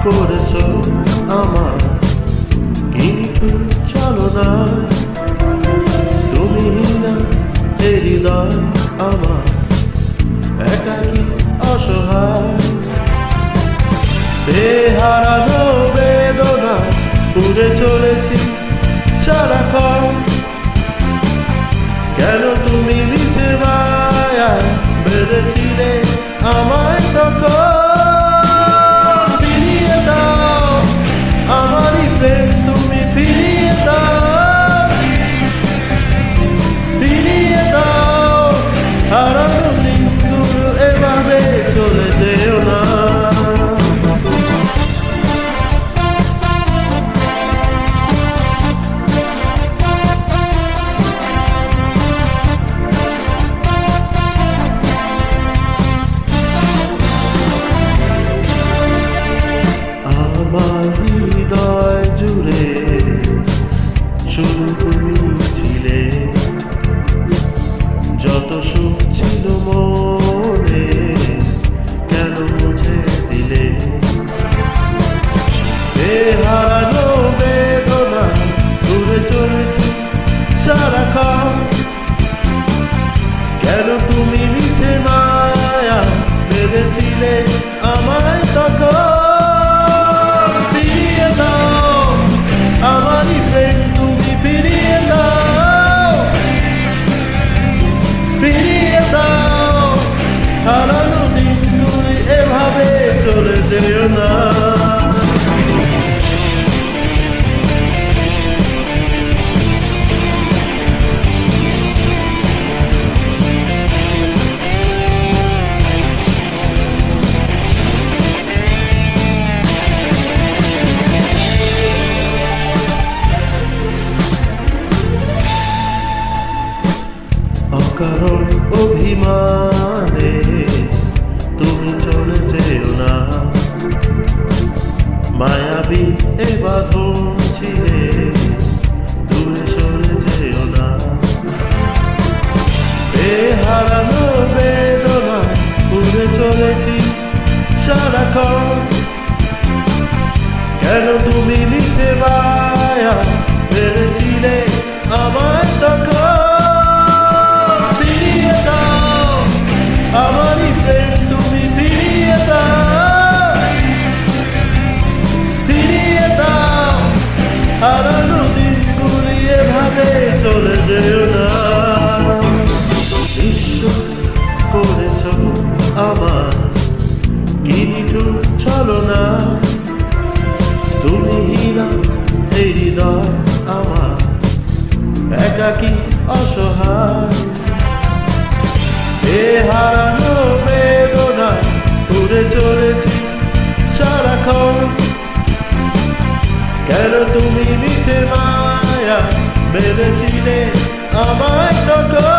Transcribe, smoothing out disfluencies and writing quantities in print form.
করেছো আমার কিন্তু চলো না তুমি না এই হৃদয় আমার একাকী অসহায় বেহারানো বেদনা পুড়ে চলেছি সারাক্ষণ কেন তুমি মিছে মায়ায় বেঁধেছিলে আমায় তখন ফিরিয়ে দাও আমারই প্রেম তুমি ফিরিয়ে দাও হারানো দিনগুলো এভাবে চলে যেও না আমার হৃদয় জুড়ে শুধু তুমি ছিলে যত সুখ ছিল মনে কেন মুছে দিলে বেহারানো বেদনা ঘুরে চলেছি সারাক্ষণ কেন তুমি মিছে মায়া বেঁধেছিলে আমায় তখন আমারই প্রেম তুমি ফিরিয়ে দাও হারানো দিনগুলি এভাবে চলে যেও না অকারণ অভিমানে তুমি চলে যেও না মায়াবী এ বাঁধন ছিলে দূরে সরে যেও না বেহারানো বেদনা উড়ে চলেছি সারাক্ষণ কেন তুমি মিছে মায়া বেঁধেছিলে আমায় তখন আমারই প্রেম তুমি ফিরিয়ে দাও হারানো দিনগুলি এভাবে চলে যেও না বিশ্বাস করেছ আমার কিন্তু চলো না তুমি না এই হৃদয় আমার একাকী অসহায় বেহারানো বেদনা ঘুরে চলেছি সারাক্ষণ কেন তুমি মিছে মায়া বেঁধেছিলে আমায় তখন